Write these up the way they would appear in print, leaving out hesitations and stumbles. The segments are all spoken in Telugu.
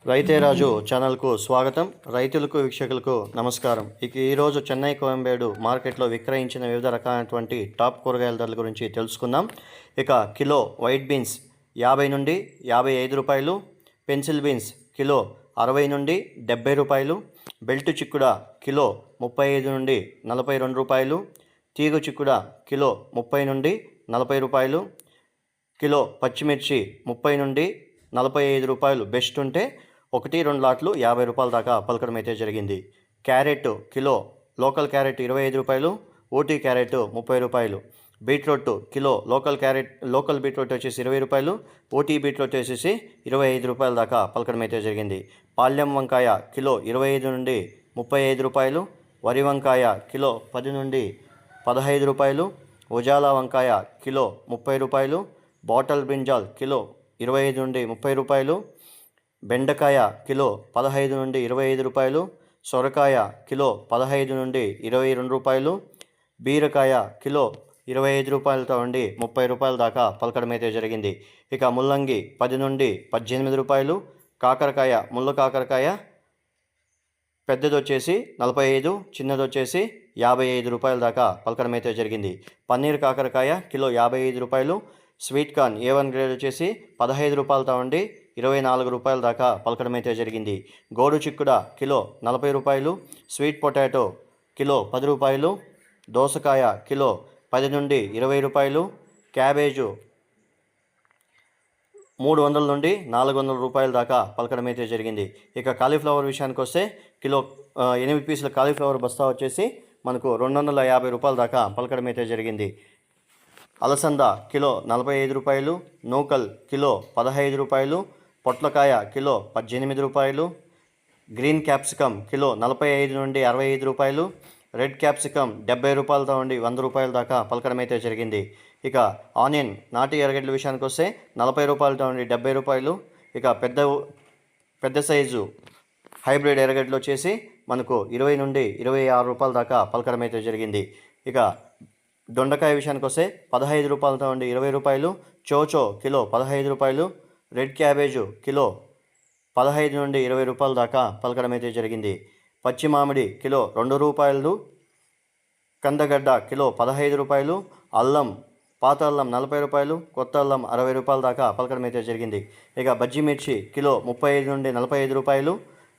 రైతే రాజు ఛానల్కు స్వాగతం. రైతులకు వీక్షకులకు నమస్కారం. ఈరోజు చెన్నై కోయంబేడు మార్కెట్లో విక్రయించిన వివిధ రకాలైనటువంటి టాప్ కూరగాయల ధరల గురించి తెలుసుకుందాం. ఇక కిలో వైట్ బీన్స్ 50 నుండి 55 రూపాయలు, పెన్సిల్ బీన్స్ కిలో 60 నుండి 70 రూపాయలు, బెల్ట్ చిక్కుడ కిలో 35 నుండి 42 రూపాయలు, తీగ చిక్కుడ కిలో 30 నుండి 40 రూపాయలు, కిలో పచ్చిమిర్చి 30 నుండి 45 రూపాయలు బెస్ట్ ఉంటే 1-2 లాట్లు 50 రూపాయల దాకా పలకడం అయితే జరిగింది. క్యారెట్ కిలో లోకల్ క్యారెట్ 25 రూపాయలు, ఊటీ క్యారెట్ 30 రూపాయలు, బీట్రూట్ కిలో లోకల్ బీట్రూట్ వచ్చేసి 20 రూపాయలు, ఊటీ బీట్రూట్ వచ్చేసి 25 రూపాయల దాకా పలకడం అయితే జరిగింది. పాల్యం వంకాయ కిలో 25 నుండి 35 రూపాయలు, వరి వంకాయ కిలో 10 నుండి 15 రూపాయలు, ఉజాలా వంకాయ కిలో 30 రూపాయలు, బాటల్ బ్రింజాల్ కిలో 25 నుండి 30 రూపాయలు, బెండకాయ కిలో 15 నుండి 25 రూపాయలు, సొరకాయ కిలో 15 నుండి 22 రూపాయలు, బీరకాయ కిలో 25 రూపాయలతో నుండి 30 రూపాయల దాకా పలకడం అయితే జరిగింది. ఇక ముల్లంగి 10 నుండి 18 రూపాయలు, కాకరకాయ ముళ్ళ కాకరకాయ పెద్దది వచ్చేసి 45, చిన్నది వచ్చేసి 55 రూపాయల దాకా పలకడం అయితే జరిగింది. పన్నీర్ కాకరకాయ కిలో 55 రూపాయలు, స్వీట్ కార్న్ A1 గ్రేడ్ వచ్చేసి 15 రూపాయలతో ఉండి 24 రూపాయల దాకా పలకడం అయితే జరిగింది. గోడు చిక్కుడ కిలో 40 రూపాయలు, స్వీట్ పొటాటో కిలో 10 రూపాయలు, దోసకాయ కిలో 10 నుండి 20 రూపాయలు, క్యాబేజు 300 నుండి 400 రూపాయల దాకా పలకడం అయితే జరిగింది. ఇక కాలీఫ్లవర్ విషయానికి వస్తే కిలో 8 పీసుల కాలీఫ్లవర్ బస్తా వచ్చేసి మనకు 250 రూపాయల దాకా పలకడం అయితే జరిగింది. అలసంద కిలో 45 రూపాయలు, నూకల్ కిలో 15 రూపాయలు, పొట్లకాయ కిలో 18 రూపాయలు, గ్రీన్ క్యాప్సికమ్ కిలో 45 నుండి 65 రూపాయలు, రెడ్ క్యాప్సికమ్ 70 రూపాయలతో నుండి 100 రూపాయల దాకా పలకడం అయితే జరిగింది. ఇక ఆనియన్ నాటి ఎర్రగడ్డల విషయానికి వస్తే 40 రూపాయలతో నుండి 70 రూపాయలు. ఇక పెద్ద సైజు హైబ్రిడ్ ఎర్రగడ్డలు వచ్చేసి మనకు 20 నుండి 26 రూపాయల దాకా పలకడం అయితే జరిగింది. ఇక దొండకాయ విషయానికి వస్తే 15 రూపాయలతో నుండి 20 రూపాయలు, చోచో కిలో 15 రూపాయలు, రెడ్ క్యాబేజు కిలో 15 నుండి 20 రూపాయల దాకా పలకడం అయితే జరిగింది. పచ్చి మామిడి కిలో 2 రూపాయలు, కందగడ్డ కిలో 15 రూపాయలు, అల్లం పాత అల్లం 40 రూపాయలు, కొత్త అల్లం 60 రూపాయల దాకా పలకడం అయితే జరిగింది. ఇక బజ్జీ మిర్చి కిలో 35 నుండి 45 రూపాయలు,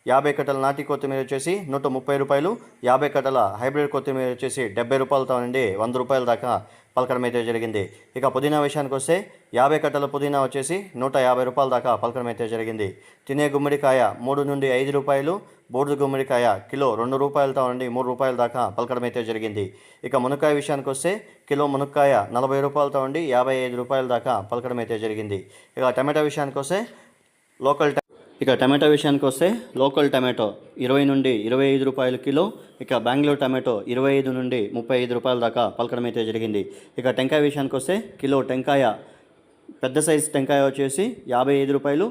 50 కట్టల నాటి కొత్తిమీర వచ్చేసి 130 రూపాయలు, 50 కట్టల హైబ్రిడ్ కొత్తిమీర వచ్చేసి 70 రూపాయలతో నుండి 100 రూపాయల దాకా పలకడం అయితే జరిగింది. ఇక పుదీనా విషయానికి వస్తే 50 కట్టల పుదీనా వచ్చేసి 150 రూపాయల దాకా పలకడం అయితే జరిగింది. తినే గుమ్మడికాయ 3 నుండి 5 రూపాయలు, బూడిద గుమ్మడికాయ కిలో 2 రూపాయలతో నుండి 3 రూపాయల దాకా పలకడం అయితే జరిగింది. ఇక మునక్కాయ విషయానికి వస్తే కిలో మునక్కాయ 40 రూపాయలతో నుండి 55 రూపాయల దాకా పలకడం అయితే జరిగింది. ఇక టమాటా విషయానికి వస్తే లోకల్ టమాటో 20 నుండి 25 రూపాయల కిలో, ఇక బెంగళూరు టమాటో 25 నుండి 35 రూపాయల దాకా పలకడం అయితే జరిగింది. ఇక టెంకాయ విషయానికి వస్తే కిలో టెంకాయ పెద్ద సైజ్ టెంకాయ వచ్చేసి 55 రూపాయలు,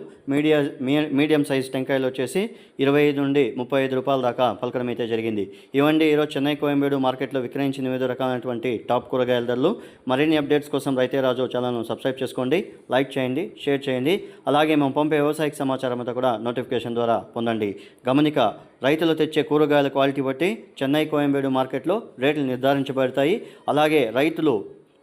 మీడియం సైజ్ టెంకాయలు వచ్చేసి 25 నుండి 35 రూపాయల దాకా పలకడం అయితే జరిగింది. ఇవండి ఈరోజు చెన్నై కోయంబేడు మార్కెట్లో విక్రయించిన వివిధ రకాలైనటువంటి టాప్ కూరగాయల ధరలు. మరిన్ని అప్డేట్స్ కోసం రైతే రాజు ఛానల్ను సబ్స్క్రైబ్ చేసుకోండి, లైక్ చేయండి, షేర్ చేయండి. అలాగే మేము పంపే వ్యవసాయక సమాచారం అంతా కూడా నోటిఫికేషన్ ద్వారా పొందండి. గమనిక, రైతులు తెచ్చే కూరగాయల క్వాలిటీ బట్టి చెన్నై కోయంబేడు మార్కెట్లో రేట్లు నిర్ధారించబడతాయి. అలాగే రైతులు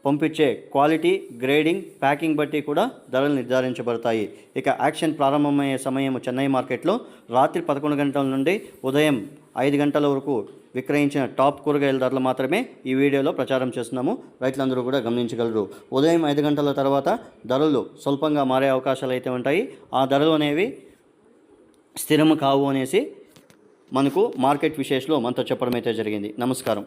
పంపించే క్వాలిటీ, గ్రేడింగ్, ప్యాకింగ్ బట్టి కూడా ధరలు నిర్ధారించబడతాయి. ఇక యాక్షన్ ప్రారంభమయ్యే సమయం చెన్నై మార్కెట్లో రాత్రి 11 గంటల నుండి ఉదయం 5 గంటల వరకు విక్రయించిన టాప్ కూరగాయల ధరలు మాత్రమే ఈ వీడియోలో ప్రచారం చేస్తున్నాము. రైతులందరూ కూడా గమనించగలరు. ఉదయం 5 గంటల తర్వాత ధరలు స్వల్పంగా మారే అవకాశాలు అయితే ఉంటాయి. ఆ ధరలు అనేవి స్థిరము కావు అనేసి మనకు మార్కెట్ విశేషలో మనతో చెప్పడం అయితే జరిగింది. నమస్కారం.